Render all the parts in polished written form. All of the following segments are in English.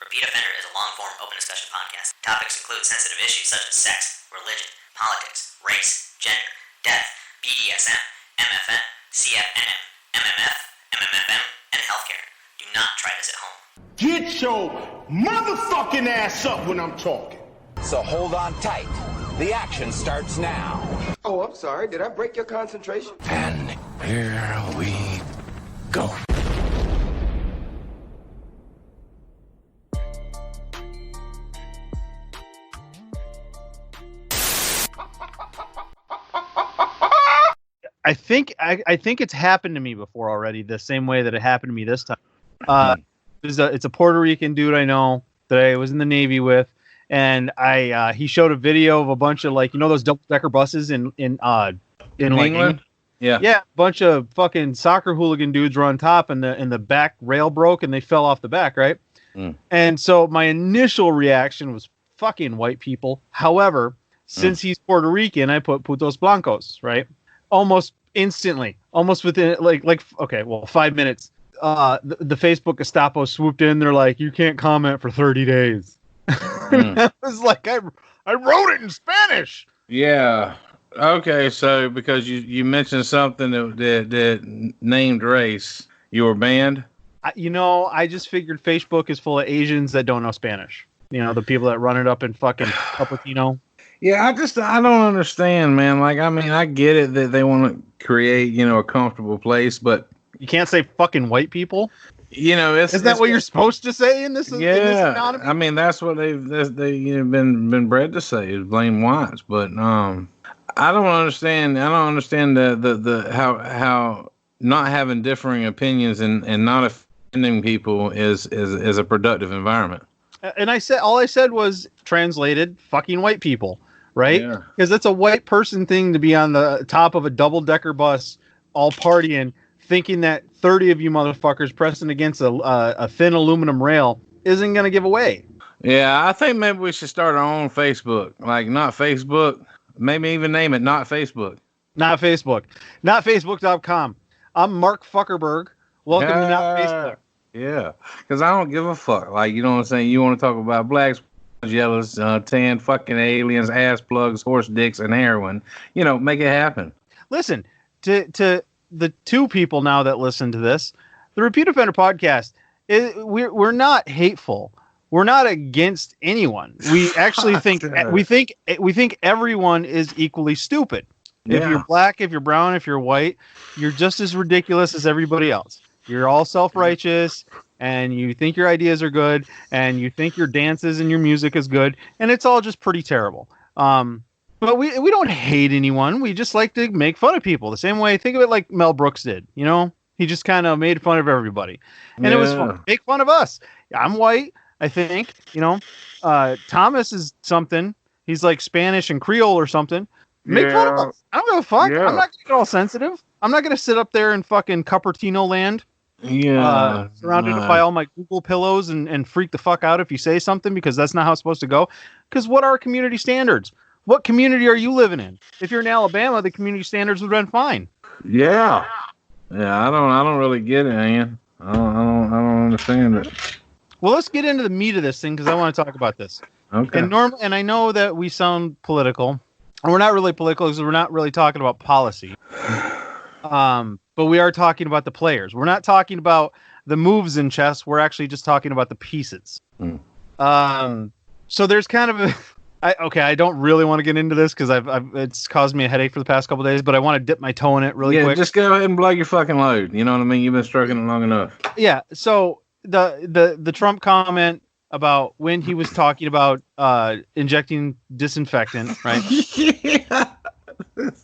Repeat Offender is a long-form open discussion podcast. Topics include sensitive issues such as sex, religion, politics, race, gender, death, BDSM, MFN, CFNM, MMF, MMFM, and healthcare. Do not try this at home. Get your motherfucking ass up when I'm talking. So hold on tight. The action starts now. Oh, I'm sorry. Did I break your concentration? And here we go. I think it's happened to me before already, the same way that it happened to me this time. It's a Puerto Rican dude I know that I was in the Navy with, and he showed a video of a bunch of, like, you know, those double-decker buses in like England? Yeah. Yeah, a bunch of fucking soccer hooligan dudes were on top, and the back rail broke and they fell off the back, right? And so my initial reaction was fucking white people. However, since he's Puerto Rican, I put putos blancos, right? Almost instantly, almost within like 5 minutes, the Facebook Gestapo swooped in. They're like, you can't comment for 30 days. I was like, I wrote it in Spanish. Yeah. Okay. So because you mentioned something that named race, you were banned. I just figured Facebook is full of Asians that don't know Spanish. You know, the people that run it up in fucking Cupertino. Yeah, I don't understand, man. Like, I mean, I get it that they want to create, a comfortable place, but you can't say fucking white people. Isn't that what you're supposed to say in this? Yeah, in this economy? I mean, that's what they've been bred to say, is blame whites. But I don't understand. I don't understand the how not having differing opinions and not offending people is a productive environment. And all I said was translated fucking white people. Right? Because it's a white person thing to be on the top of a double-decker bus all partying, thinking that 30 of you motherfuckers pressing against a thin aluminum rail isn't going to give away. Yeah, I think maybe we should start our own Facebook. Like, not Facebook. Maybe even name it Not Facebook. Not Facebook. Not Facebook.com. I'm Mark Fuckerberg. Welcome to Not Facebook. Yeah, because I don't give a fuck. Like, you know what I'm saying? You want to talk about blacks, yellows, tan fucking aliens, ass plugs, horse dicks, and heroin. Make it happen. Listen, to the two people now that listen to this, the Repeat Offender podcast, we're not hateful. We're not against anyone. We actually think everyone is equally stupid. If you're black, if you're brown, if you're white, you're just as ridiculous as everybody else. You're all self-righteous, and you think your ideas are good, and you think your dances and your music is good, and it's all just pretty terrible. But we don't hate anyone. We just like to make fun of people. The same way, think of it like Mel Brooks did. He just kind of made fun of everybody, and it was fun. Make fun of us. I'm white, I think. Thomas is something. He's like Spanish and Creole or something. Make fun of us. I don't give a fuck. I'm not gonna get all sensitive. I'm not gonna sit up there in fucking Cupertino land. Surrounded by all my Google pillows and freak the fuck out if you say something, because that's not how it's supposed to go. Because what are community standards? What community are you living in? If you're in Alabama, the community standards would have been fine. Yeah. I don't really get it, Ian. I don't understand it. Well, let's get into the meat of this thing, because I want to talk about this. Okay. And I know that we sound political, and we're not really political because we're not really talking about policy. But we are talking about the players. We're not talking about the moves in chess. We're actually just talking about the pieces. So there's kind of I don't really want to get into this because it's caused me a headache for the past couple of days, but I want to dip my toe in it really quick. Just go ahead and blow your fucking load. You know what I mean? You've been stroking it long enough. Yeah. So the Trump comment about when he was talking about injecting disinfectant, right? Yeah. As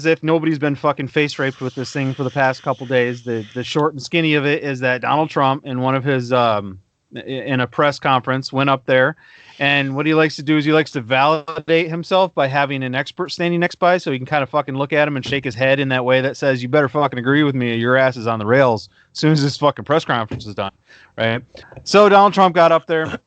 if nobody's been fucking face raped with this thing for the past couple days. The short and skinny of it is that Donald Trump, in one of his in a press conference, went up there, and what he likes to do is he likes to validate himself by having an expert standing next by, so he can kind of fucking look at him and shake his head in that way that says, "You better fucking agree with me, or your ass is on the rails as soon as this fucking press conference is done." Right? So Donald Trump got up there,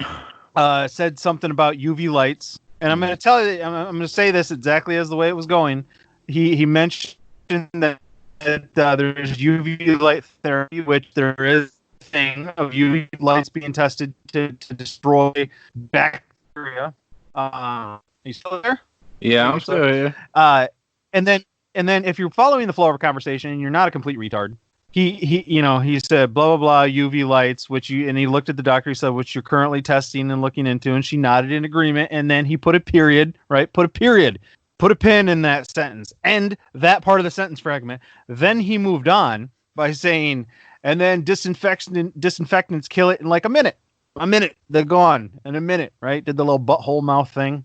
said something about UV lights. And I'm going to tell you, I'm going to say this exactly as the way it was going. He mentioned that there's UV light therapy, which there is thing of UV lights being tested to destroy bacteria. Are you still there? Yeah, I'm still here. And then if you're following the flow of a conversation and you're not a complete retard, he said blah blah blah UV lights, and he looked at the doctor. He said, which you're currently testing and looking into, and she nodded in agreement. And then he put a period, right? Put a pin in that sentence, and that part of the sentence fragment. Then he moved on by saying, and then disinfectants kill it in like a minute. They're gone in a minute, right? Did the little butthole mouth thing.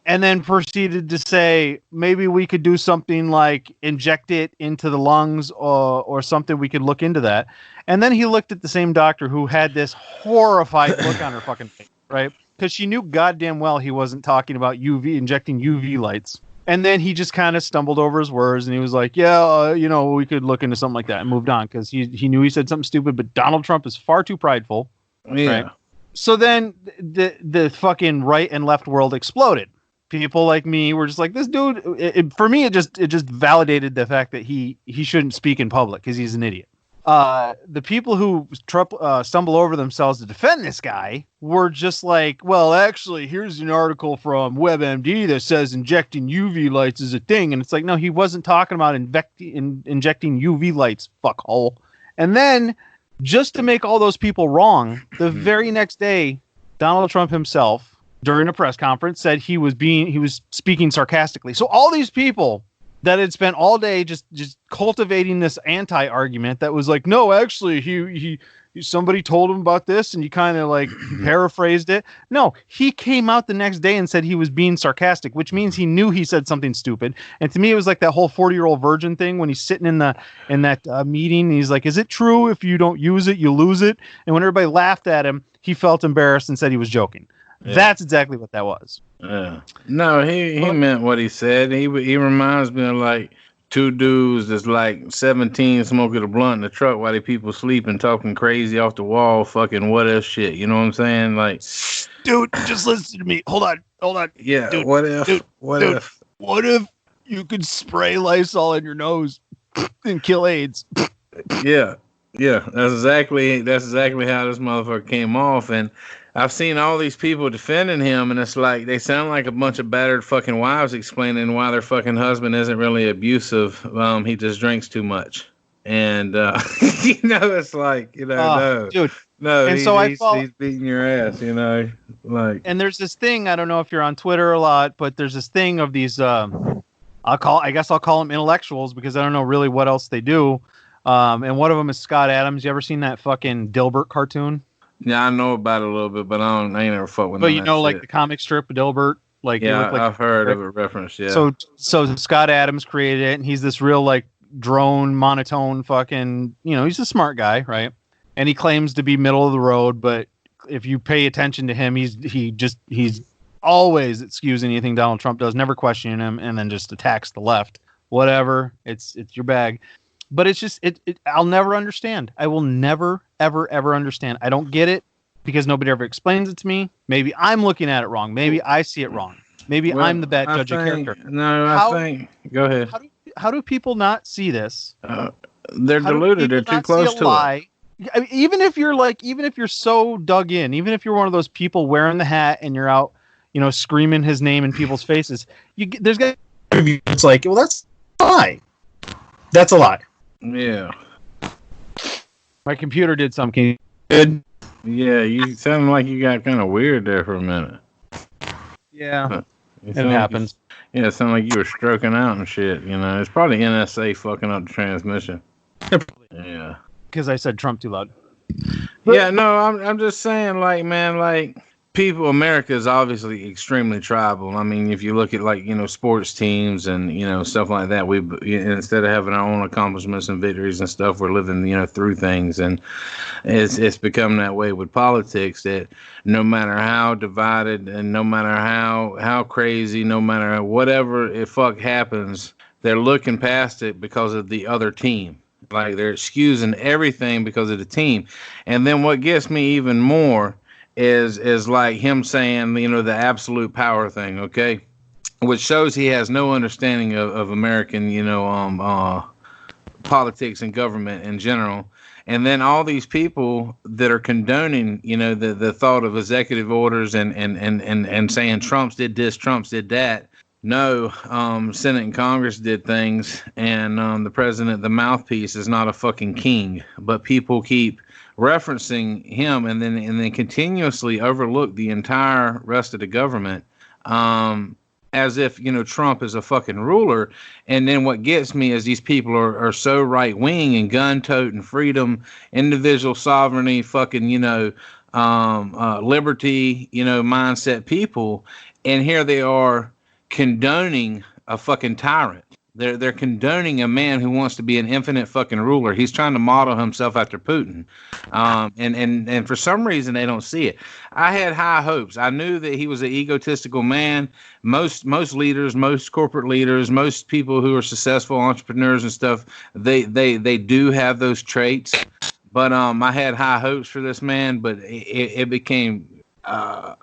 And then proceeded to say, maybe we could do something like inject it into the lungs or something. We could look into that. And then he looked at the same doctor who had this horrified look on her fucking face, right? Because she knew goddamn well he wasn't talking about injecting UV lights. And then he just kind of stumbled over his words and he was like, yeah, we could look into something like that, and moved on because he knew he said something stupid. But Donald Trump is far too prideful. Yeah. Right? So then the fucking right and left world exploded. People like me were just like, this dude. For me, it just validated the fact that he shouldn't speak in public because he's an idiot. The people who stumble over themselves to defend this guy were just like, well, actually, here's an article from WebMD that says injecting UV lights is a thing. And it's like, no, he wasn't talking about injecting UV lights, fuckhole. And then just to make all those people wrong, the very next day, Donald Trump himself, during a press conference, said he was speaking sarcastically. So all these people that had spent all day just cultivating this anti-argument that was like, no, actually, he somebody told him about this, and he kind of like paraphrased it. No, he came out the next day and said he was being sarcastic, which means he knew he said something stupid. And to me, it was like that whole 40-year-old virgin thing when he's sitting in that meeting. And he's like, is it true if you don't use it, you lose it? And when everybody laughed at him, he felt embarrassed and said he was joking. Yeah. That's exactly what that was. Yeah. No, he meant what he said. He reminds me of like two dudes that's like 17 smoking a blunt in the truck while the people sleeping, talking crazy off the wall, fucking what if shit. You know what I'm saying? Like, dude, just listen to me. Hold on. Yeah. Dude, what if you could spray Lysol in your nose and kill AIDS? Yeah. That's exactly how this motherfucker came off. And I've seen all these people defending him, and it's like they sound like a bunch of battered fucking wives explaining why their fucking husband isn't really abusive. He just drinks too much, and it's like no, dude, no, and he's beating your ass, like. And there's this thing, I don't know if you're on Twitter a lot, but there's this thing of these. I guess I'll call them intellectuals because I don't know really what else they do. And one of them is Scott Adams. You ever seen that fucking Dilbert cartoon? Yeah, I know about it a little bit, but I ain't never fucked with. But like the comic strip of Dilbert, like yeah, like I've heard of it referenced. Yeah. So Scott Adams created it, and he's this real like drone monotone fucking. He's a smart guy, right? And he claims to be middle of the road, but if you pay attention to him, he's always excuse anything Donald Trump does, never questioning him, and then just attacks the left. Whatever, it's your bag. But it's just I'll never understand. I will never, ever, ever understand. I don't get it because nobody ever explains it to me. Maybe I'm looking at it wrong. Maybe I see it wrong. Maybe I'm the bad judge of character. No, go ahead. How do people not see this? They're deluded. They're too close to it. I mean, even if you're so dug in, even if you're one of those people wearing the hat and you're out, screaming his name in people's faces, there's got to be. It's like, well, that's a lie. That's a lie. Yeah. My computer did something good. Yeah, you sound like you got kind of weird there for a minute. Yeah, it happens. It sounded like you were stroking out and shit. It's probably NSA fucking up the transmission. Yeah. Because I said Trump too loud. Yeah, no, I'm just saying, like, man, like, America is obviously extremely tribal. I mean, if you look at sports teams and stuff like that, we instead of having our own accomplishments and victories and stuff, we're living through things, and it's become that way with politics. That no matter how divided and no matter how crazy, no matter whatever it fuck happens, they're looking past it because of the other team. Like they're excusing everything because of the team, and then what gets me even more is like him saying, the absolute power thing, okay? Which shows he has no understanding of American, politics and government in general. And then all these people that are condoning, the thought of executive orders and saying Trump's did this, Trump's did that. No, Senate and Congress did things, and the president, the mouthpiece, is not a fucking king. But people keep referencing him and then continuously overlook the entire rest of the government, as if Trump is a fucking ruler. And then what gets me is these people are so right wing and gun toting freedom, individual sovereignty, fucking liberty, mindset people, and here they are condoning a fucking tyrant. They're condoning a man who wants to be an infinite fucking ruler. He's trying to model himself after Putin, and for some reason they don't see it. I had high hopes. I knew that he was an egotistical man. Most leaders, most corporate leaders, most people who are successful entrepreneurs and stuff, they do have those traits. But I had high hopes for this man, but it became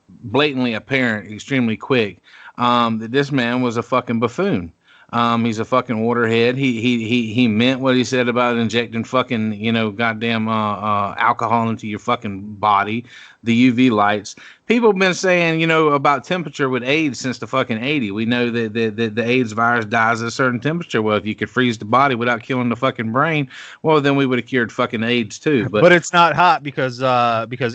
blatantly apparent extremely quick that this man was a fucking buffoon. He's a fucking waterhead. He meant what he said about injecting fucking, goddamn alcohol into your fucking body, the UV lights. People have been saying, about temperature with AIDS since the fucking 80s. We know that the AIDS virus dies at a certain temperature. Well, if you could freeze the body without killing the fucking brain, well, then we would have cured fucking AIDS too. But it's not hot because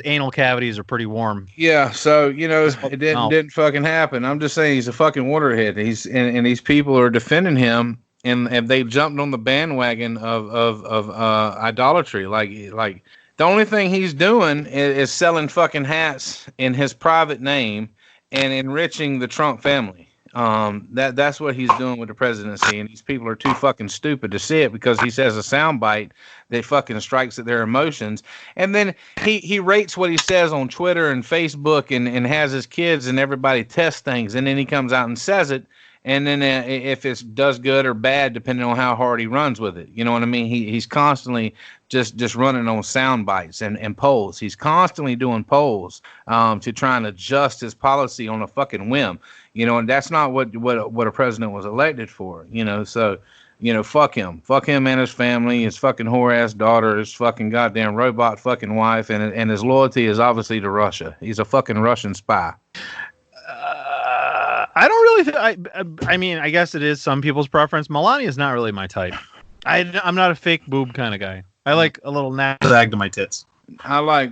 anal cavities are pretty warm. Yeah, so it didn't fucking happen. I'm just saying he's a fucking waterhead. And these people are defending him, and they jumped on the bandwagon of idolatry. Like the only thing he's doing is selling fucking hats in his private name and enriching the Trump family. That's what he's doing with the presidency, and these people are too fucking stupid to see it because he says a soundbite that fucking strikes at their emotions, and then he rates what he says on Twitter and Facebook and has his kids and everybody test things, and then he comes out and says it. And then if it does good or bad, depending on how hard he runs with it, you know what I mean? He's constantly just running on sound bites and polls. He's constantly doing polls to try and adjust his policy on a fucking whim, and that's not what a president was elected for, So, fuck him and his family, his fucking whore ass daughter, his fucking goddamn robot fucking wife, and his loyalty is obviously to Russia. He's a fucking Russian spy. I don't really I mean, I guess it is some people's preference. Melania is not really my type. I'm not a fake boob kind of guy. I like a little nag to my tits. I like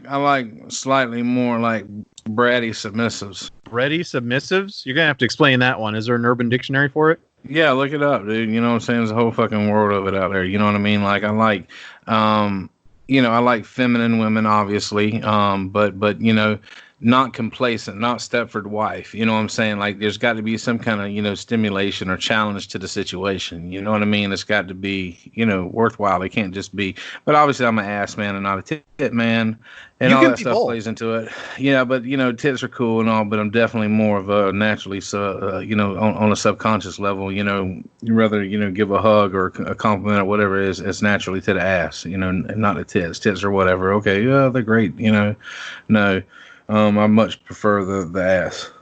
slightly more like bratty submissives. Bratty submissives? You're going to have to explain that one. Is there an Urban Dictionary for it? Yeah, look it up, dude. You know what I'm saying? There's a whole fucking world of it out there. You know what I mean? Like, I like, I like feminine women, obviously. But not complacent, not Stepford wife. You know what I'm saying? Like, there's got to be some kind of, stimulation or challenge to the situation. You know what I mean? It's got to be, worthwhile. It can't just be, but obviously I'm an ass man and not a tit man. And all that stuff plays into it. Yeah, but, tits are cool and all, but I'm definitely more of a naturally, on a subconscious level, you rather, give a hug or a compliment or whatever it is, it's naturally to the ass, and not the tits. Tits or whatever. Okay, yeah, they're great, No. I much prefer the ass.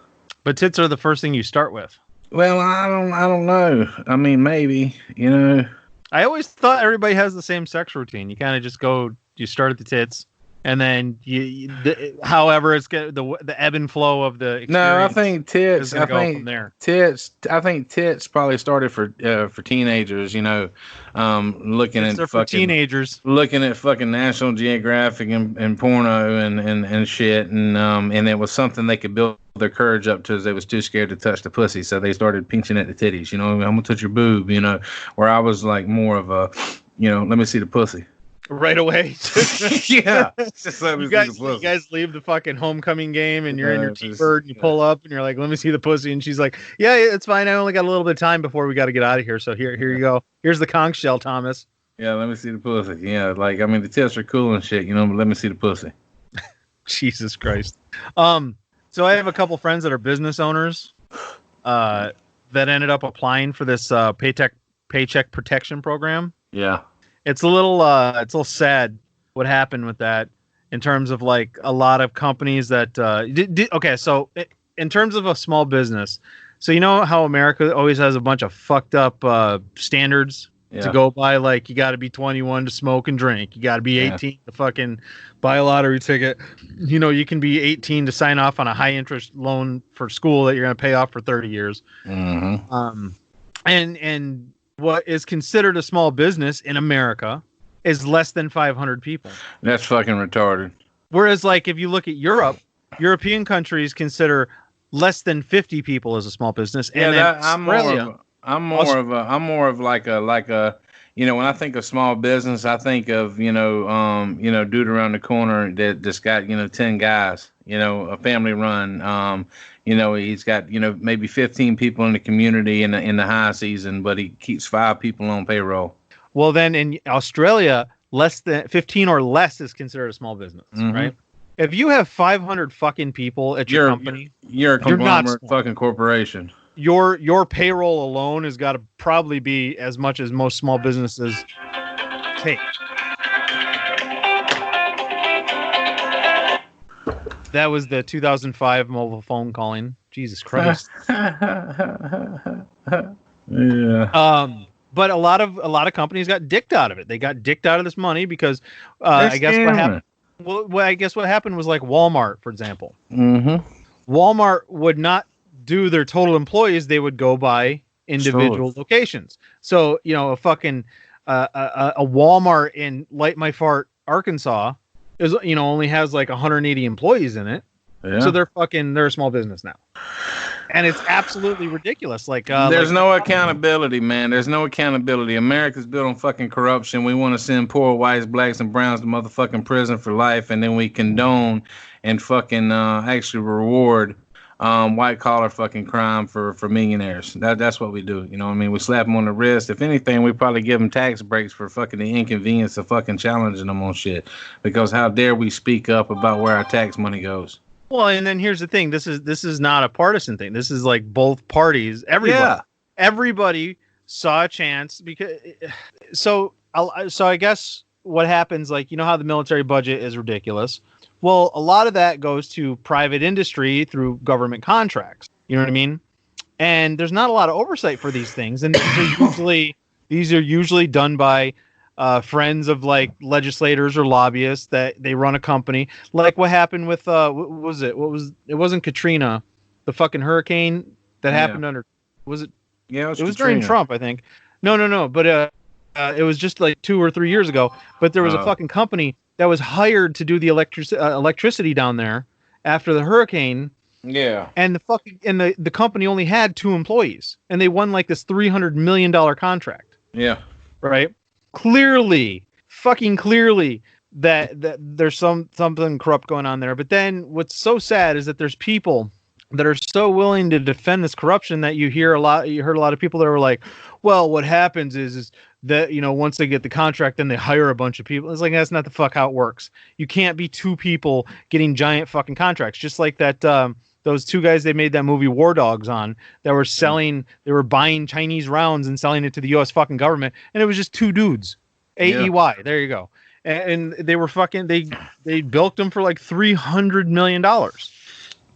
But tits are the first thing you start with. Well, I don't know. I mean, maybe, I always thought everybody has the same sex routine. You kind of just you start at the tits, and then however it's the ebb and flow of the experience. No, I think tits. I think from there. Tits. I think tits probably started for teenagers. Looking at fucking teenagers, looking at fucking National Geographic and porno and shit, and it was something they could build their courage up to, as they was too scared to touch the pussy, so they started pinching at the titties. I'm gonna touch your boob. Where I was like more of a, let me see the pussy. Right away. Yeah. You guys leave the fucking homecoming game and you're in your T-bird and you pull up and you're like, let me see the pussy. And she's like, yeah, it's fine. I only got a little bit of time before we got to get out of here. So here you go. Here's the conch shell, Thomas. Yeah, let me see the pussy. Yeah, like, I mean, the tits are cool and shit, but let me see the pussy. Jesus Christ. So I have a couple friends that are business owners that ended up applying for this paycheck protection program. Yeah. It's a little sad what happened with that in terms of like a lot of companies that okay. So in terms of a small business, so how America always has a bunch of fucked up standards to go buy, like, you got to be 21 to smoke and drink. You got to be 18 to fucking buy a lottery ticket. You know, you can be 18 to sign off on a high interest loan for school that you're going to pay off for 30 years. Mm-hmm. And what is considered a small business in America is less than 500 people. That's fucking retarded. Whereas, like, if you look at Europe, European countries consider less than 50 people as a small business. Yeah, and I'm more of like a, you know, when I think of small business, I think of, dude around the corner that's got, 10 guys, a family run. He's got, maybe 15 people in the community in the high season, but he keeps 5 people on payroll. Well, then in Australia, less than 15 or less is considered a small business, right? If you have 500 fucking people at your company, you're a conglomerate fucking corporation. Your payroll alone has got to probably be as much as most small businesses take. That was the 2005 mobile phone calling. Jesus Christ. Yeah. But a lot of companies got dicked out of it. They got dicked out of this money because I guess what happened. Well, I guess what happened was, like, Walmart, for example. Mm-hmm. Walmart would not do their total employees; they would go by individual locations. So, a fucking a Walmart in Light My Fart, Arkansas, is only has like 180 employees in it. Yeah. So they're a small business now. And it's absolutely ridiculous. There's no accountability, man. There's no accountability. America's built on fucking corruption. We want to send poor whites, blacks, and browns to motherfucking prison for life, and then we condone and fucking actually reward white collar fucking crime for millionaires. That's what we do. You know what I mean? We slap them on the wrist. If anything, we probably give them tax breaks for fucking the inconvenience of fucking challenging them on shit. Because how dare we speak up about where our tax money goes? Well, and then here's the thing. This is not a partisan thing. This is like both parties. Everybody saw a chance because. So I guess what happens, like, how the military budget is ridiculous. Well, a lot of that goes to private industry through government contracts. You know what I mean? And there's not a lot of oversight for these things, and these are usually done by friends of, like, legislators or lobbyists that they run a company. Like what happened with it wasn't Katrina, the fucking hurricane that happened under, was it? Yeah, it was during Trump, I think. No, but it was just like 2 or 3 years ago. But there was a fucking company that was hired to do the electricity down there after the hurricane. Yeah. And the company only had 2 employees, and they won like this $300 million contract. Yeah. Right. Fucking clearly that there's something corrupt going on there. But then what's so sad is that there's people that are so willing to defend this corruption that you heard a lot of people that were like, well, what happens is that, once they get the contract, then they hire a bunch of people. It's like, that's not the fuck how it works. You can't be 2 people getting giant fucking contracts. Just like that, those 2 guys they made that movie War Dogs on, that were they were buying Chinese rounds and selling it to the U.S. fucking government. And it was just 2 dudes. AEY. There you go. And they were fucking, they bilked them for like $300 million.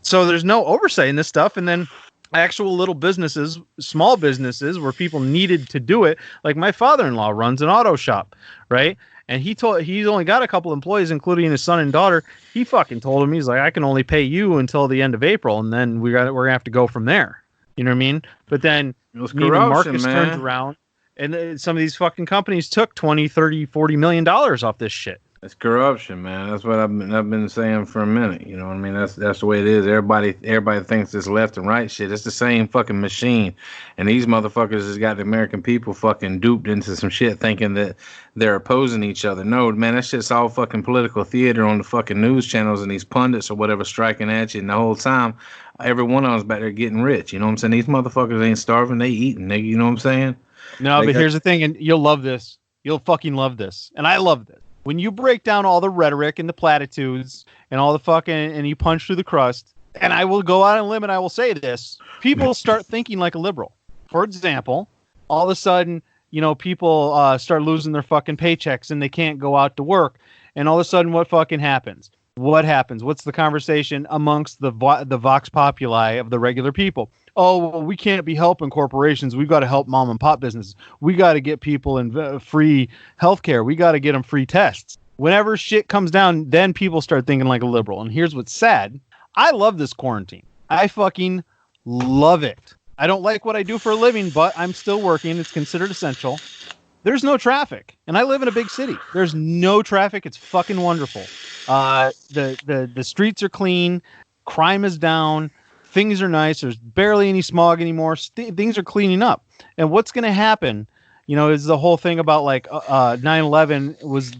So there's no oversight in this stuff. And then actual little businesses, small businesses where people needed to do it. Like my father-in-law runs an auto shop, right? And he's only got a couple employees, including his son and daughter. He fucking told him, he's like, I can only pay you until the end of April, and then we're gonna have to go from there. You know what I mean? But then Marcus turned around, and some of these fucking companies took 20, 30, 40 million dollars off this shit. It's corruption, man. That's what I've been saying for a minute. You know what I mean? That's the way it is. Everybody thinks it's left and right shit. It's the same fucking machine. And these motherfuckers has got the American people fucking duped into some shit thinking that they're opposing each other. No, man, that shit's all fucking political theater on the fucking news channels and these pundits or whatever striking at you. And the whole time, every one of them's back there getting rich. You know what I'm saying? These motherfuckers ain't starving. They eating, nigga. You know what I'm saying? No, but here's the thing, and you'll love this. You'll fucking love this. And I love this. When you break down all the rhetoric and the platitudes and all the fucking, and you punch through the crust, and I will go out on a limb and I will say this, people start thinking like a liberal. For example, all of a sudden, people start losing their fucking paychecks and they can't go out to work. And all of a sudden, what fucking happens? What happens? What's the conversation amongst the vox populi of the regular people? oh, well, we can't be helping corporations. We've got to help mom and pop businesses. We got to get people in free healthcare. We got to get them free tests. Whenever shit comes down, then people start thinking like a liberal. And here's what's sad. I love this quarantine. I fucking love it. I don't like what I do for a living, but I'm still working. It's considered essential. There's no traffic, and I live in a big city. There's no traffic. It's fucking wonderful. The streets are clean. Crime is down. Things are nice. There's barely any smog anymore. Things are cleaning up. And what's going to happen, is the whole thing about like 9/11 was,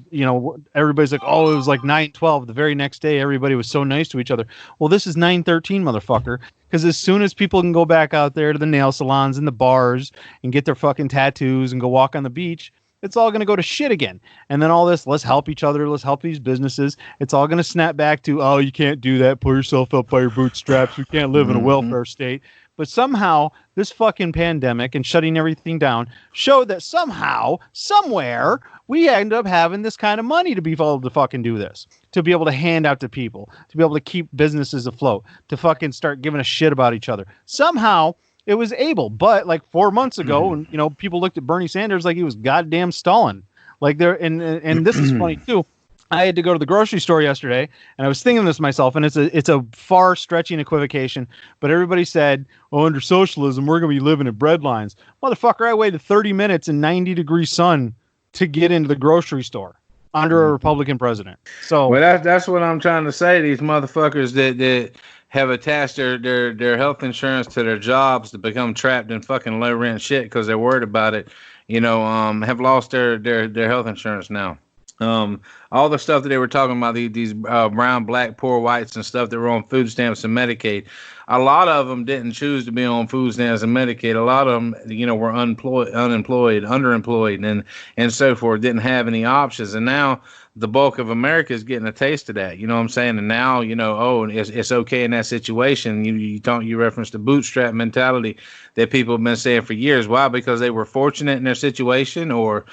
everybody's like, oh, it was like 9/12. The very next day, everybody was so nice to each other. Well, this is 9/13, motherfucker. Because as soon as people can go back out there to the nail salons and the bars and get their fucking tattoos and go walk on the beach, it's all going to go to shit again. And then all this, let's help each other, let's help these businesses. It's all going to snap back to, oh, you can't do that. Pull yourself up by your bootstraps. We can't live in a welfare state. But somehow this fucking pandemic and shutting everything down showed that somehow, somewhere, we end up having this kind of money to be able to fucking do this, to be able to hand out to people, to be able to keep businesses afloat, to fucking start giving a shit about each other. Somehow it was able, but like 4 months ago, and people looked at Bernie Sanders like he was goddamn Stalin. Like there, and this is funny too. I had to go to the grocery store yesterday, and I was thinking this myself, and it's a far stretching equivocation, but everybody said, oh, under socialism, we're going to be living in bread lines. Motherfucker, I waited 30 minutes in 90-degree sun to get into the grocery store under a Republican president. So, well, that's what I'm trying to say. These motherfuckers that have attached their health insurance to their jobs to become trapped in fucking low rent shit because they're worried about it, have lost their health insurance now. All the stuff that they were talking about, these brown, black, poor whites and stuff that were on food stamps and Medicaid, a lot of them didn't choose to be on food stamps and Medicaid. A lot of them, were unemployed, underemployed, and so forth, didn't have any options. And now the bulk of America is getting a taste of that. You know what I'm saying? And now, it's okay in that situation. You referenced the bootstrap mentality that people have been saying for years. Why? Because they were fortunate in their situation, or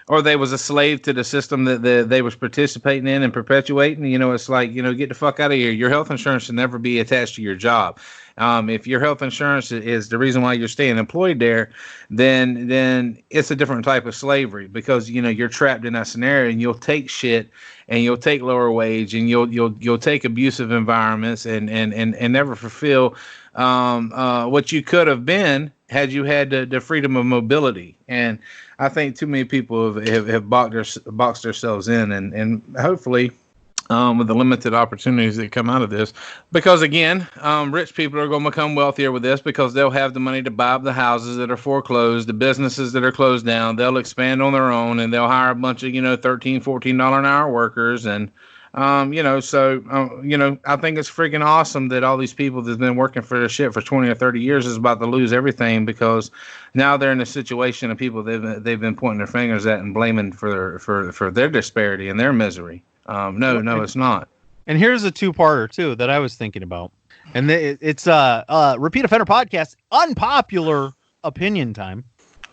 or they was a slave to the system that they was participating in and perpetuating. It's like, get the fuck out of here. Your health insurance should never be attached to your job. If your health insurance is the reason why you're staying employed there, then it's a different type of slavery, because you're trapped in that scenario, and you'll take shit, and you'll take lower wage, and you'll take abusive environments, and never fulfill what you could have been had you had the freedom of mobility. And I think too many people have boxed themselves in, and hopefully with the limited opportunities that come out of this, because again, rich people are going to become wealthier with this, because they'll have the money to buy up the houses that are foreclosed, the businesses that are closed down. They'll expand on their own, and they'll hire a bunch of $13, $14 an hour workers, and I think it's freaking awesome that all these people that've been working for their shit for 20 or 30 years is about to lose everything, because now they're in a situation of people they've been pointing their fingers at and blaming for their disparity and their misery. No, it's not. And here's a two-parter too that I was thinking about, and it's Repeat Offender Podcast, unpopular opinion time.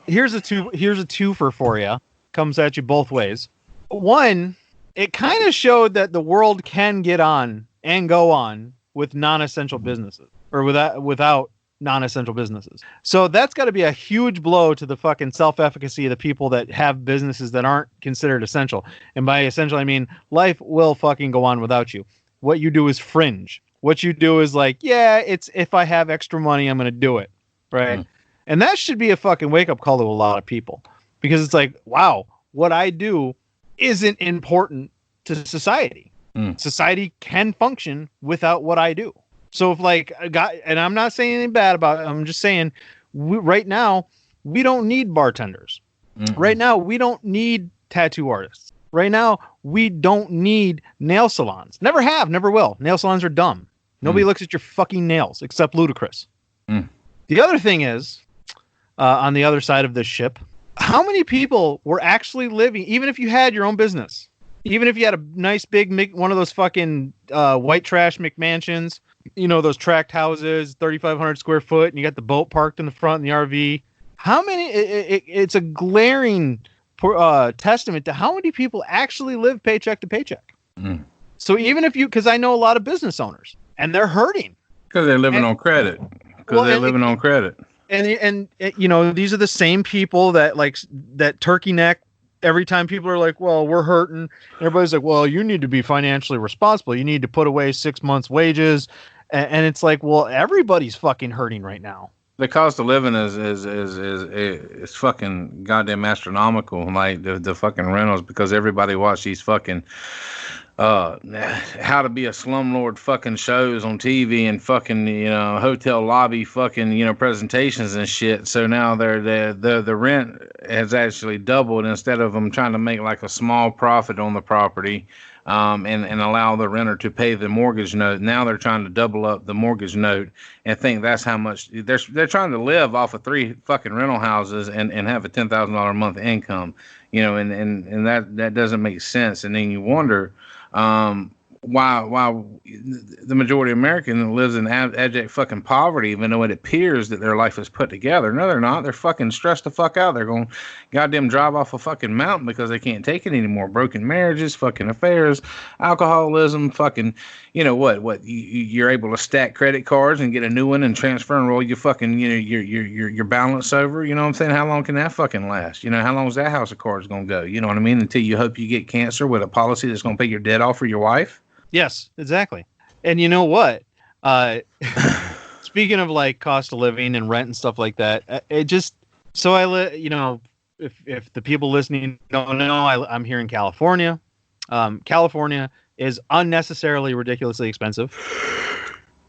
Here's a twofer for you. Comes at you both ways. One, it kind of showed that the world can get on and go on with non-essential businesses, or without non-essential businesses. So that's got to be a huge blow to the fucking self-efficacy of the people that have businesses that aren't considered essential. And by essential, I mean life will fucking go on without you. What you do is fringe. What you do is like, yeah, it's if I have extra money, I'm going to do it. Right. And that should be a fucking wake-up call to a lot of people, because it's like, wow, what I do isn't important to society. Society can function without what I do. So if and I'm not saying anything bad about it, I'm just saying right now, we don't need bartenders. Right now, we don't need tattoo artists. Right now, we don't need nail salons. Never have, never will. Nail salons are dumb. Nobody looks at your fucking nails except Ludacris. The other thing is, on the other side of this ship, how many people were actually living, even if you had your own business, even if you had a nice big, one of those fucking white trash McMansions, those tract houses, 3,500 square foot, and you got the boat parked in the front in the RV. How many? It's a glaring testament to how many people actually live paycheck to paycheck. So even if because I know a lot of business owners, and they're hurting because they're living on credit. because they're living on credit. And you know, these are the same people that like that turkey neck. Every time people are like, well, we're hurting, everybody's like, well, you need to be financially responsible. You need to put away 6 months' wages. And it's like, well, everybody's fucking hurting right now. The cost of living is fucking goddamn astronomical. Like the fucking rentals, because everybody watch these fucking how to be a slumlord fucking shows on TV and fucking, you know, hotel lobby fucking, you know, presentations and shit. So now the rent has actually doubled. Instead of them trying to make like a small profit on the property, and allow the renter to pay the mortgage note. Now they're trying to double up the mortgage note and think that's how much they're trying to live off of 3 fucking rental houses and have a $10,000 a month income, you know, and that doesn't make sense. And then you wonder, why the majority of American lives in abject fucking poverty, even though it appears that their life is put together. No, they're not. They're fucking stressed the fuck out. They're going goddamn drive off a fucking mountain because they can't take it anymore. Broken marriages, fucking affairs, alcoholism, fucking, you know what you're able to stack credit cards and get a new one and transfer and roll your fucking, you know, your balance over. You know what I'm saying? How long can that fucking last? You know, how long is that house of cards going to go? You know what I mean? Until you hope you get cancer with a policy that's going to pay your debt off for your wife. Yes, exactly. And you know what? Speaking of like cost of living and rent and stuff like that, it just, so you know, if the people listening don't know, I'm here in California. California is unnecessarily ridiculously expensive.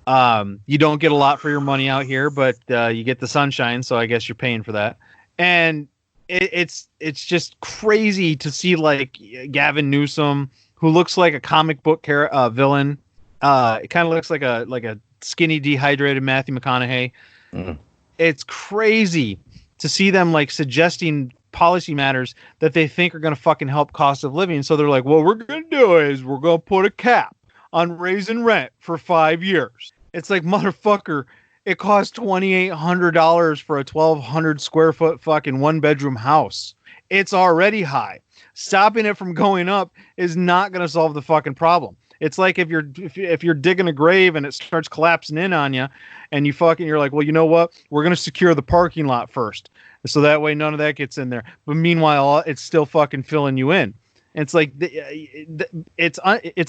You don't get a lot for your money out here, but you get the sunshine, so I guess you're paying for that. And it's just crazy to see like Gavin Newsom, who looks like a comic book villain. It kind of looks like a skinny, dehydrated Matthew McConaughey. Mm. It's crazy to see them like suggesting policy matters that they think are going to fucking help cost of living. So they're like, what we're going to do is we're going to put a cap on raising rent for 5 years. It's like, motherfucker, it costs $2,800 for a 1,200 square foot fucking 1-bedroom house. It's already high. Stopping it from going up is not going to solve the fucking problem. It's like if you're digging a grave and it starts collapsing in on you, and you're like, well, you know what? We're going to secure the parking lot first, so that way none of that gets in there. But meanwhile, it's still fucking filling you in. It's like it's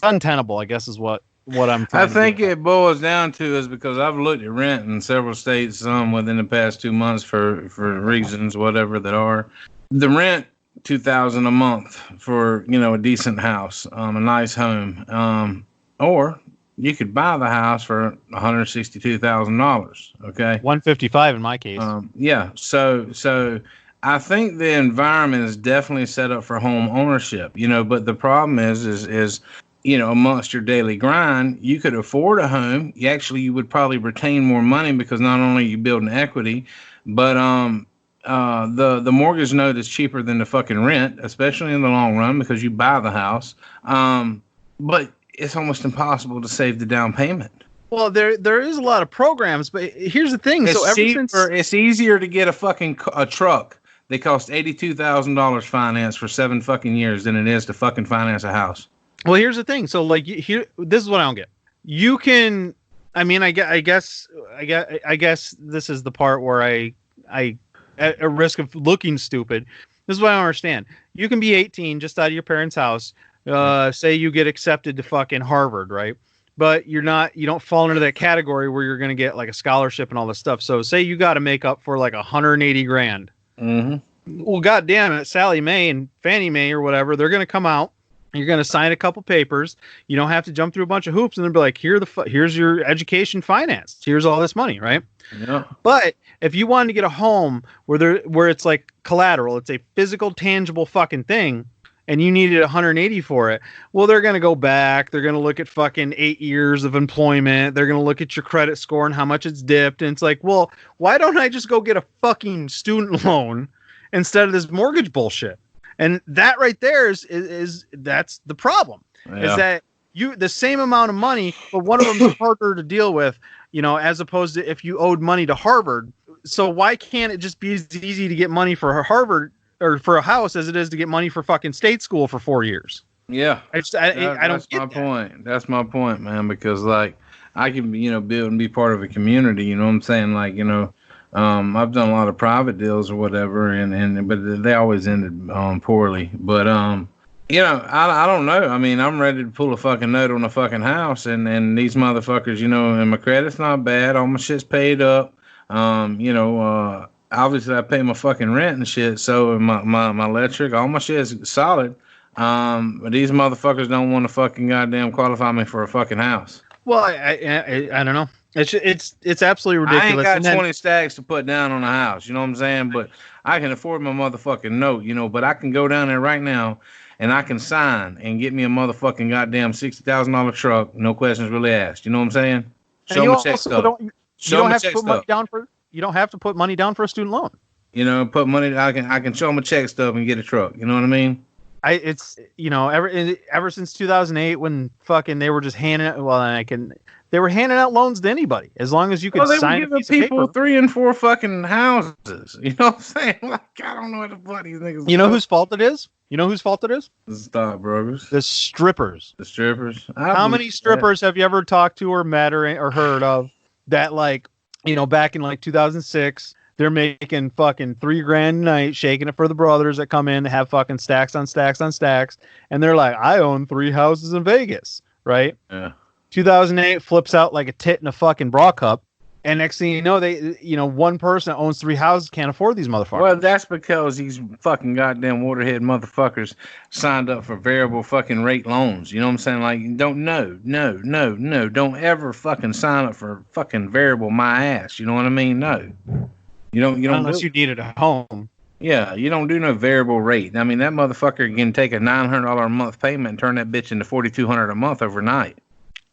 untenable, I guess, is what I'm trying I think it boils down to is because I've looked at rent in several states within the past 2 months for reasons whatever that are. The rent $2,000 a month for, you know, a decent house, a nice home, or you could buy the house for $162,000. Okay, $155 in my case. Yeah, so I think the environment is definitely set up for home ownership, you know. But the problem is you know, amongst your daily grind, you could afford a home. You would probably retain more money because not only are you building equity, but the mortgage note is cheaper than the fucking rent, especially in the long run because you buy the house. But it's almost impossible to save the down payment. Well, there is a lot of programs, but here's the thing. It's easier to get a truck that costs $82,000 finance for 7 fucking years than it is to fucking finance a house. Well, here's the thing. So like here, this is what I don't get. You can, I mean, I guess this is the part where I at a risk of looking stupid. This is what I don't understand. You can be 18 just out of your parents' house. Say you get accepted to fucking Harvard, right? But you don't fall into that category where you're going to get like a scholarship and all this stuff. So say you got to make up for like $180,000. Mm-hmm. Well, goddamn it, Sally Mae and Fannie Mae or whatever, they're going to come out. You're going to sign a couple papers. You don't have to jump through a bunch of hoops, and they'll be like, here's your education financed. Here's all this money, right? Yeah. But if you wanted to get a home where it's like collateral, it's a physical, tangible fucking thing, and you needed 180 for it, well, they're going to go back. They're going to look at fucking 8 years of employment. They're going to look at your credit score and how much it's dipped. And it's like, well, why don't I just go get a fucking student loan instead of this mortgage bullshit? And that right there is that's the problem. Yeah. Is that the same amount of money, but one of them is harder to deal with, you know, as opposed to if you owed money to Harvard. So why can't it just be as easy to get money for Harvard or for a house as it is to get money for fucking state school for 4 years? Yeah, I don't that's get my that. point. That's my point, man. Because like I can, build and be part of a community. You know what I'm saying? Like, I've done a lot of private deals or whatever, and but they always ended poorly. But I don't know. I mean, I'm ready to pull a fucking note on a fucking house, and these motherfuckers, and my credit's not bad. All my shit's paid up. Obviously I pay my fucking rent and shit. So my electric, all my shit is solid. But these motherfuckers don't want to fucking goddamn qualify me for a fucking house. Well, I don't know. It's absolutely ridiculous. I ain't got And then, 20 stacks to put down on a house. You know what I'm saying? But I can afford my motherfucking note. But I can go down there right now and I can sign and get me a motherfucking goddamn $60,000 truck. No questions really asked. You know what I'm saying? and you also don't have to put money stuff. down for. You don't have to put money down for a student loan. Put money. I can show them a check stub and get a truck. You know what I mean? Ever since 2008 when fucking they were just handing out, they were handing out loans to anybody as long as you could sign a piece of people paper. 3 and 4 fucking houses. You know what I'm saying? Like, I don't know what the fuck these niggas. You know whose fault it is? The stockbrokers. The strippers. The strippers. How many strippers have you ever talked to or met or heard of that, like, back in like 2006, they're making fucking $3,000 a night, shaking it for the brothers that come in to have fucking stacks on stacks on stacks. And they're like, I own 3 houses in Vegas, right? Yeah. 2008 flips out like a tit in a fucking bra cup. And next thing you know, one person that owns 3 houses can't afford these motherfuckers. Well, that's because these fucking goddamn waterhead motherfuckers signed up for variable fucking rate loans. You know what I'm saying? Like, no. Don't ever fucking sign up for fucking variable my ass. You know what I mean? No. You don't Unless you need it at home. Yeah, you don't do no variable rate. I mean, that motherfucker can take a $900 a month payment and turn that bitch into $4,200 a month overnight.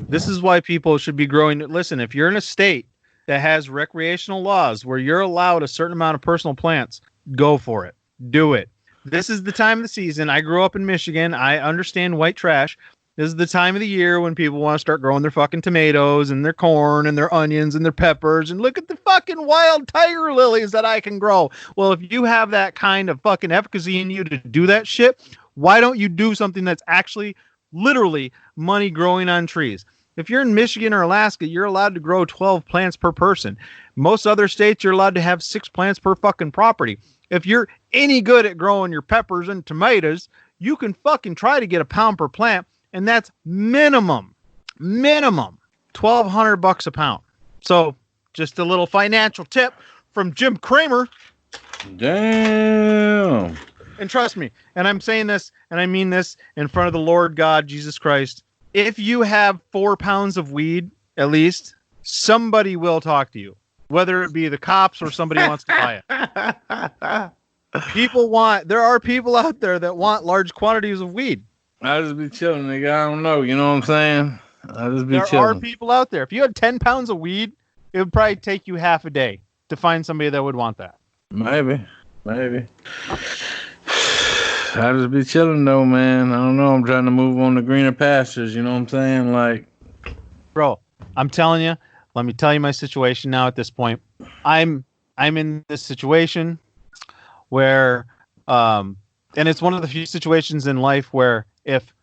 This is why people should be growing. Listen, if you're in a state that has recreational laws where you're allowed a certain amount of personal plants, go for it. Do it. This is the time of the season. I grew up in Michigan. I understand white trash. This is the time of the year when people want to start growing their fucking tomatoes and their corn and their onions and their peppers. And look at the fucking wild tiger lilies that I can grow. Well, if you have that kind of fucking efficacy in you to do that shit, why don't you do something that's actually literally money growing on trees? If you're in Michigan or Alaska, you're allowed to grow 12 plants per person. Most other states, you're allowed to have 6 plants per fucking property. If you're any good at growing your peppers and tomatoes, you can fucking try to get a pound per plant. And that's minimum $1,200 a pound. So just a little financial tip from Jim Cramer. Damn. And trust me, and I'm saying this, and I mean this in front of the Lord God, Jesus Christ. If you have 4 pounds of weed, at least, somebody will talk to you. Whether it be the cops or somebody wants to buy it. There are people out there that want large quantities of weed. I just be chilling, nigga. I don't know. You know what I'm saying? I just be chilling. There are people out there. If you had 10 pounds of weed, it would probably take you half a day to find somebody that would want that. Maybe. I just be chilling though, man. I don't know. I'm trying to move on to greener pastures. You know what I'm saying? Like, bro, I'm telling you. Let me tell you my situation now. At this point, I'm in this situation where, and it's one of the few situations in life where if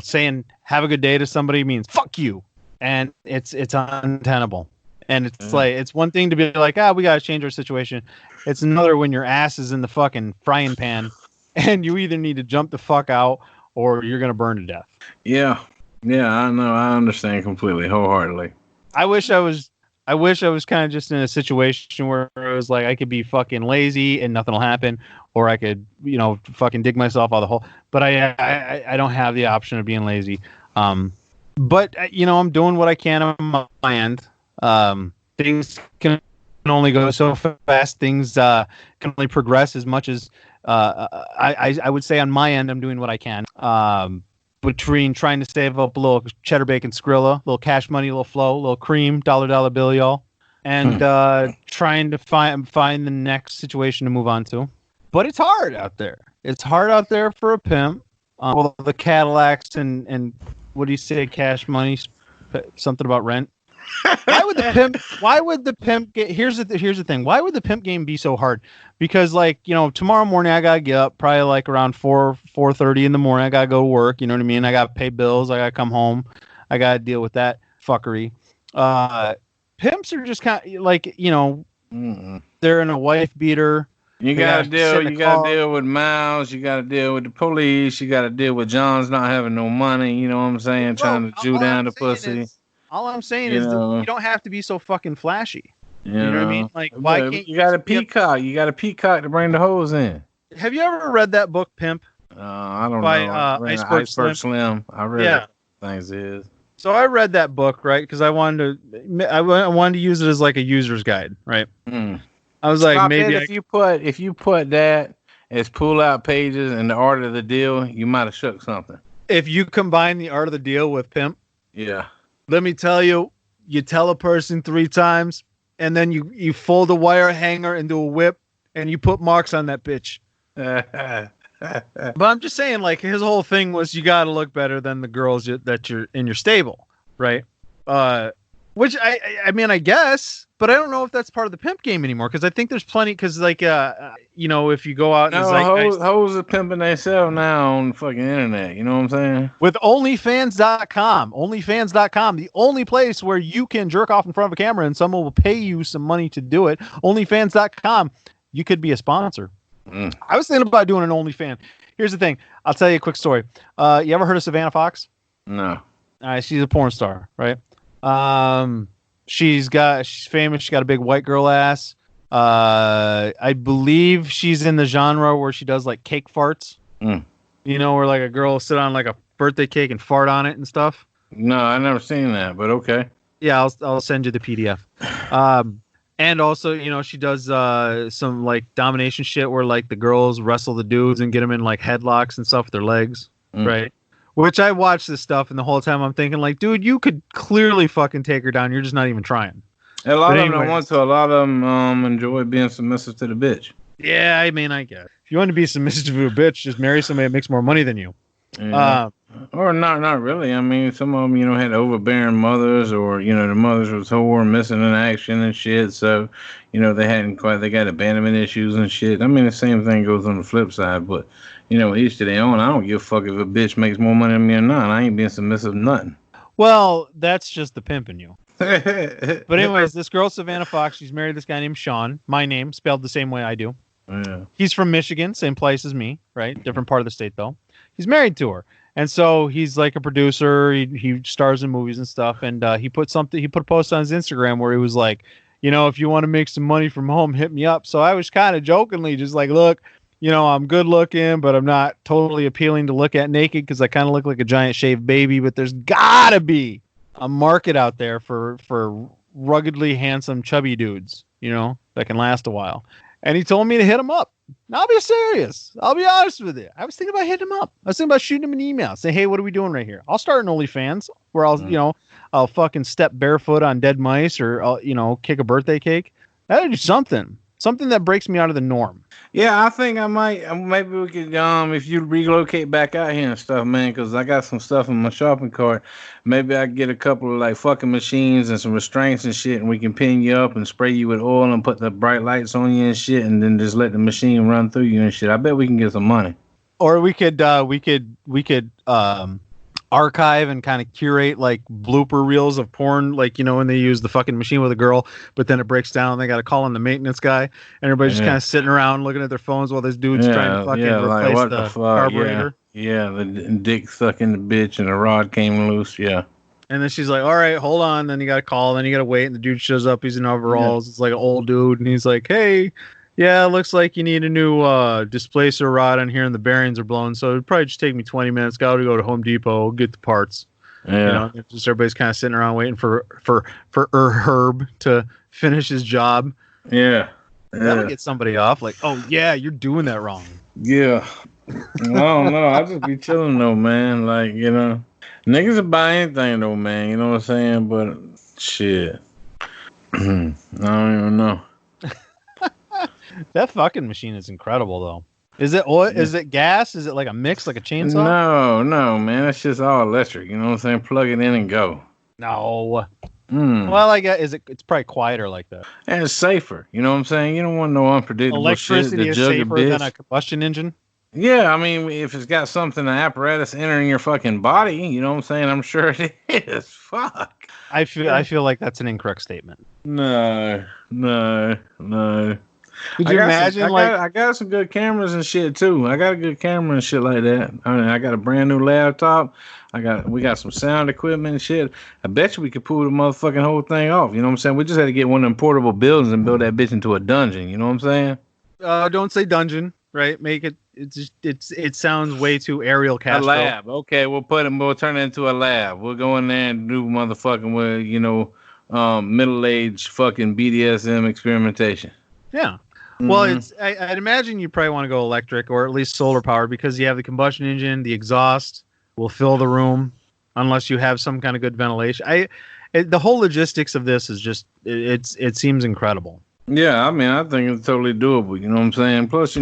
saying have a good day to somebody means fuck you, and it's untenable. And it's like, it's one thing to be like, we got to change our situation. It's another when your ass is in the fucking frying pan and you either need to jump the fuck out or you're going to burn to death. Yeah, I know. I understand completely, wholeheartedly. I wish I was kind of just in a situation where it was like I could be fucking lazy and nothing will happen, or I could, fucking dig myself out of the hole. But I don't have the option of being lazy. But I'm doing what I can on my end. Things can only go so fast. Things can only progress as much as I would say on my end. I'm doing what I can. Between trying to save up a little cheddar bacon Skrilla, a little cash money, a little flow, a little cream, dollar bill, y'all, and trying to find the next situation to move on to. But it's hard out there. It's hard out there for a pimp. The Cadillacs and what do you say, cash money, something about rent. Why would the pimp get? Here's the thing. Why would the pimp game be so hard? Because like tomorrow morning I gotta get up probably like around 4:30 in the morning. I gotta go to work. You know what I mean? I gotta pay bills. I gotta come home. I gotta deal with that fuckery. Pimps are just kind of like they're in a wife beater. You gotta deal with Miles. You gotta deal with the police. You gotta deal with John's not having no money. You know what I'm saying? Trying to Jew down the pussy. All I'm saying is that you don't have to be so fucking flashy. You know what I mean? Like, why can't you got a peacock? You got a peacock to bring the hose in. Have you ever read that book, Pimp? I don't by, know. Iceberg Slim. I read it. Things is. So I read that book, right? Because I wanted to use it as like a user's guide, right? I was like, maybe if you put that as pull out pages and the art of the deal, you might have shook something. If you combine the art of the deal with Pimp, yeah. Let me tell you, you tell a person 3 times, and then you fold a wire hanger into a whip, and you put marks on that bitch. But I'm just saying, like, his whole thing was you got to look better than the girls that you're in your stable, right? Which I mean, I guess, but I don't know if that's part of the pimp game anymore, because I think there's plenty, because like if you go out and hoes are pimping themselves now on the fucking internet, you know what I'm saying? With onlyfans.com, the only place where you can jerk off in front of a camera and someone will pay you some money to do it. Onlyfans.com, you could be a sponsor. I was thinking about doing an OnlyFans. Here's the thing, I'll tell you a quick story. You ever heard of Savannah Fox? No. She's a porn star, right? She's famous. She got a big white girl ass. I believe she's in the genre where she does like cake farts. Where like a girl will sit on like a birthday cake and fart on it and stuff. No, I've never seen that, but okay. Yeah, I'll send you the PDF. And also, she does some like domination shit where like the girls wrestle the dudes and get them in like headlocks and stuff with their legs, right? Which I watch this stuff, and the whole time I'm thinking, like, dude, you could clearly fucking take her down. You're just not even trying. A lot of them don't want to. A lot of them enjoy being submissive to the bitch. Yeah, I mean, I guess. If you want to be submissive to a bitch, just marry somebody that makes more money than you. Yeah. Or not really. I mean, some of them, had overbearing mothers, or, the mothers was whore, missing in action and shit. So, they got abandonment issues and shit. I mean, the same thing goes on the flip side, but, each to their own. I don't give a fuck if a bitch makes more money than me or not. I ain't being submissive to nothing. Well, that's just the pimping you. But anyways, this girl, Savannah Fox, she's married this guy named Sean. My name, spelled the same way I do. Yeah. He's from Michigan, same place as me, right? Different part of the state, though. He's married to her. And so he's like a producer. He stars in movies and stuff. And he put a post on his Instagram where he was like, if you want to make some money from home, hit me up. So I was kind of jokingly just like, look, I'm good looking, but I'm not totally appealing to look at naked because I kind of look like a giant shaved baby. But there's gotta be a market out there for ruggedly handsome, chubby dudes, that can last a while. And he told me to hit him up. Now, I'll be serious. I'll be honest with you. I was thinking about hitting him up. I was thinking about shooting him an email. Say, hey, what are we doing right here? I'll start an OnlyFans where I'll fucking step barefoot on dead mice, or I'll, kick a birthday cake. That'd do something that breaks me out of the norm. Yeah, I think I might. Maybe we could, if you relocate back out here and stuff, man, because I got some stuff in my shopping cart. Maybe I could get a couple of like fucking machines and some restraints and shit, and we can pin you up and spray you with oil and put the bright lights on you and shit, and then just let the machine run through you and shit. I bet we can get some money. Or we could archive and kind of curate like blooper reels of porn, like when they use the fucking machine with a girl, but then it breaks down, they got to call in the maintenance guy, and everybody's just kind of sitting around looking at their phones while this dude's trying to fucking replace like, the carburetor. Yeah, the dick sucking the bitch and the rod came loose. Yeah. And then she's like, all right, hold on. Then you got to call. Then you got to wait. And the dude shows up. He's in overalls. It's like an old dude. And he's like, hey, yeah, it looks like you need a new displacer rod on here and the bearings are blown. So it'd probably just take me 20 minutes. Got to go to Home Depot, get the parts. Yeah. Just everybody's kind of sitting around waiting for Herb to finish his job. Yeah. That'll get somebody off. Like, oh, yeah, you're doing that wrong. Yeah. I don't know. I just be chilling though, man. Like, niggas will buy anything though, man. You know what I'm saying? But shit. I don't even know. That fucking machine is incredible though. Is it oil? Yeah. Is it gas? Is it like a mix, like a chainsaw? No, man. It's just all electric. You know what I'm saying? Plug it in and go. No. Well, I guess it's probably quieter like that. And it's safer. You know what I'm saying? You don't want no unpredictable Electricity shit. is safer than a combustion engine. Yeah, I mean, if it's got something, an apparatus entering your fucking body, you know what I'm saying? I'm sure it is. Fuck. I feel like that's an incorrect statement. No. Could you imagine? I got some good cameras and shit too. I got a good camera and shit like that. I mean, I got a brand new laptop. We got some sound equipment and shit. I bet you we could pull the motherfucking whole thing off. You know what I'm saying? We just had to get one of them portable buildings and build that bitch into a dungeon. You know what I'm saying? Don't say dungeon, right? Make it. It sounds way too Ariel Castro. A lab. Okay, we'll turn it into a lab. We'll go in there and do motherfucking with middle-aged fucking BDSM experimentation. Yeah. Well, I'd imagine you probably want to go electric or at least solar power because you have the combustion engine, the exhaust will fill the room unless you have some kind of good ventilation. The whole logistics of this is just it seems incredible. Yeah, I mean, I think it's totally doable. You know what I'm saying? Plus,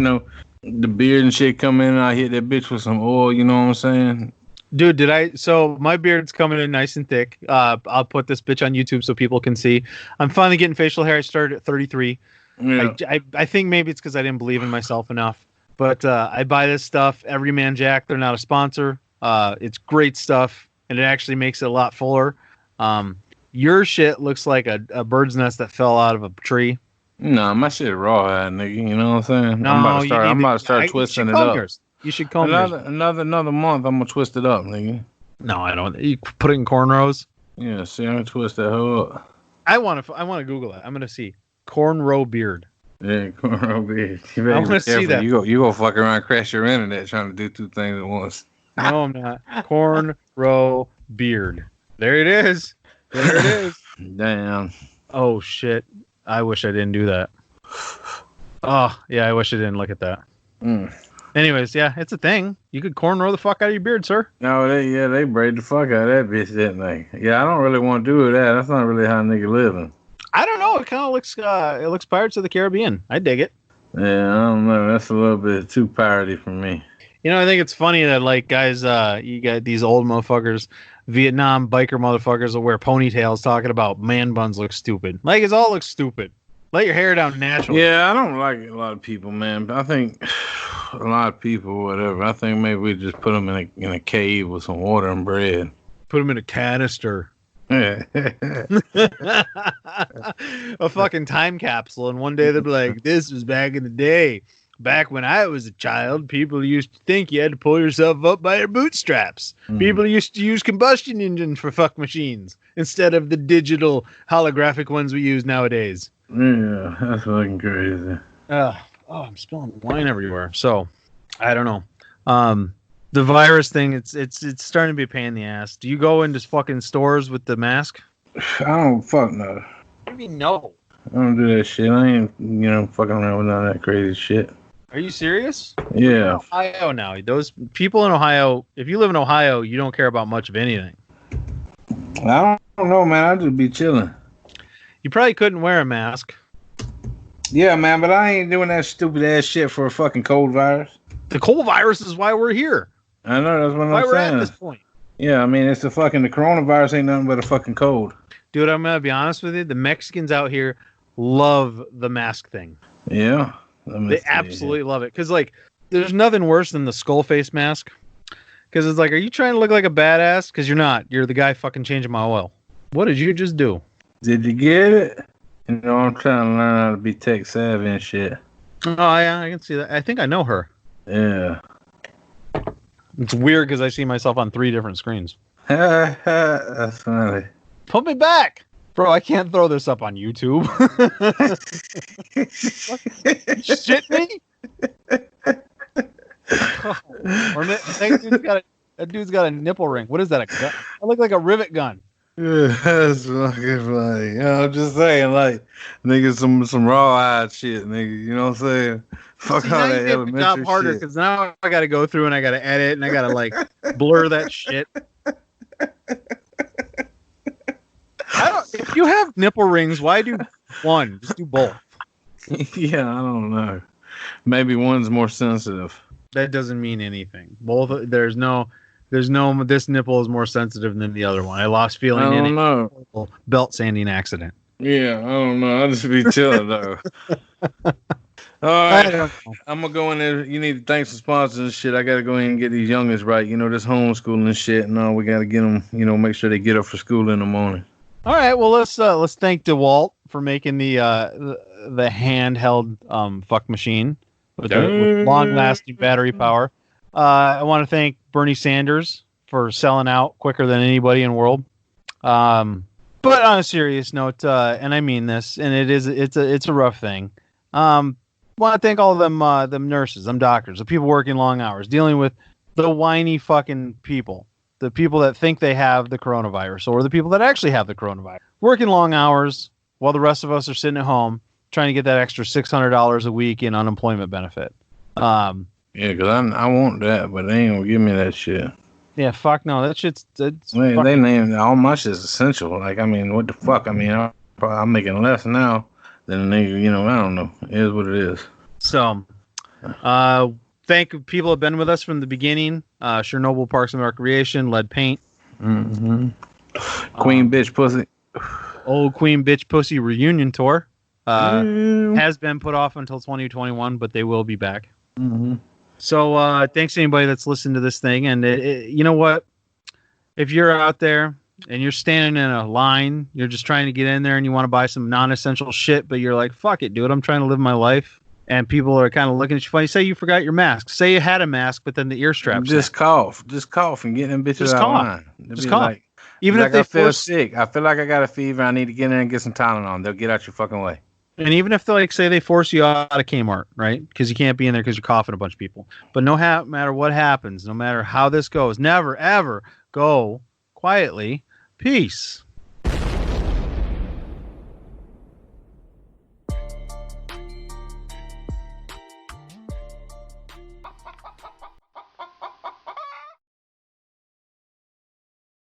the beard and shit come in and I hit that bitch with some oil. You know what I'm saying? Dude, so my beard's coming in nice and thick. I'll put this bitch on YouTube so people can see. I'm finally getting facial hair. I started at 33. Yeah. I think maybe it's because I didn't believe in myself enough. But I buy this stuff. Everyman Jack, they're not a sponsor. It's great stuff, and it actually makes it a lot fuller. Your shit looks like a bird's nest that fell out of a tree. No, my shit raw, nigga. You know what I'm saying? No, I'm about to start twisting it up. You should comb another month. I'm gonna twist it up, nigga. No, I don't. You put it in cornrows. Yeah, see, I'm gonna twist that hoe up. I want to Google it. I'm gonna see cornrow beard. Yeah, cornrow beard. You better I want to see that. You go fuck around, and crash your internet trying to do two things at once. No, I'm not. Cornrow beard. There it is. There it is. Damn. Oh shit. I wish I didn't do that. Oh, yeah, I wish I didn't look at that. Anyways, yeah, it's a thing. You could cornrow the fuck out of your beard, sir. No, they braid the fuck out of that bitch, didn't they? Yeah, I don't really want to do that. That's not really how a nigga living. I don't know. It kind of looks Pirates of the Caribbean. I dig it. Yeah, I don't know. That's a little bit too piratey for me. I think it's funny that, like, guys, you got these old motherfuckers, Vietnam biker motherfuckers will wear ponytails talking about man buns look stupid. Like, it all looks stupid. Let your hair down naturally. Yeah, I don't like a lot of people, man. I think a lot of people, whatever. I think maybe we just put them in a cave with some water and bread. Put them in a canister. Yeah. A fucking time capsule, and one day they'll be like, this was back in the day. Back when I was a child, people used to think you had to pull yourself up by your bootstraps. People used to use combustion engines for fuck machines instead of the digital holographic ones we use nowadays. Yeah, that's fucking crazy. I'm spilling wine everywhere. So, I don't know. The virus thing, it's starting to be a pain in the ass. Do you go into fucking stores with the mask? I don't fuck no. What do you mean no? I don't do that shit. I ain't, fucking around with none of that crazy shit. Are you serious? Yeah. Ohio now. Those people in Ohio, if you live in Ohio, you don't care about much of anything. I don't know, man. I just be chilling. You probably couldn't wear a mask. Yeah, man, but I ain't doing that stupid ass shit for a fucking cold virus. The cold virus is why we're here. I know, that's what why I'm we're saying. at this point. Yeah, I mean, the coronavirus ain't nothing but a fucking cold. Dude, I'm going to be honest with you. The Mexicans out here love the mask thing. Yeah. They absolutely love it. Because, like, there's nothing worse than the skull face mask. Because it's like, are you trying to look like a badass? Because you're not. You're the guy fucking changing my oil. What did you just do? Did you get it? I'm trying to learn how to be tech savvy and shit. Oh, yeah, I can see that. I think I know her. Yeah. It's weird because I see myself on 3 different screens. That's funny. Put me back! Bro, I can't throw this up on YouTube. Shit me? Or that dude's got a nipple ring. What is that? A gun? I look like a rivet gun. Yeah, that's fucking funny. I'm just saying, like, nigga, some raw-eyed shit, nigga. You know what I'm saying? Fuck all that elementary job harder because now I got to go through and I got to edit and I got to, like, blur that shit. If you have nipple rings, why do one? Just do both. Yeah, I don't know. Maybe one's more sensitive. That doesn't mean anything. Both. There's no There's no. This nipple is more sensitive than the other one. I lost feeling I in don't know. a belt sanding accident. Yeah, I don't know. I'll just be chilling though. All right, I'm gonna go in there. You need to thank some sponsors and shit. I gotta go in and get these youngins right. You know, this homeschooling and shit. And all we gotta get them. You know, make sure they get up for school in the morning. All right. Well, let's thank DeWalt for making the handheld fuck machine with long lasting battery power. I want to thank Bernie Sanders for selling out quicker than anybody in the world. But on a serious note, and I mean this, and it's a rough thing. Want to thank all of them nurses, them doctors, the people working long hours, dealing with the whiny fucking people, the people that think they have the coronavirus, or the people that actually have the coronavirus, working long hours while the rest of us are sitting at home trying to get that extra $600 a week in unemployment benefit. Yeah, because I want that, but they ain't gonna give me that shit. Yeah, fuck no. That shit's... They named all my shit's essential. Like, I mean, what the fuck? I mean, I'm making less now than they, you know, I don't know. It is what it is. So, thank people who have been with us from the beginning. Chernobyl Parks and Recreation, Lead Paint. Mm-hmm. Queen Bitch Pussy. Old Queen Bitch Pussy Reunion Tour. Has been put off until 2021, but they will be back. Mm-hmm. So thanks to anybody that's listened to this thing. And you know what? If you're out there and you're standing in a line, you're just trying to get in there and you want to buy some non-essential shit, but you're like, fuck it, dude. I'm trying to live my life. And people are kind of looking at you funny. Say you forgot your mask. Say you had a mask, but then the ear strap. Just cough and get them bitches out of line. Just cough. Like, even if they feel sick, I feel like I got a fever. I need to get in there and get some Tylenol. They'll get out your fucking way. And even if they say they force you out of Kmart, right? Because you can't be in there because you're coughing a bunch of people. But no matter what happens, no matter how this goes, never, ever go quietly. Peace.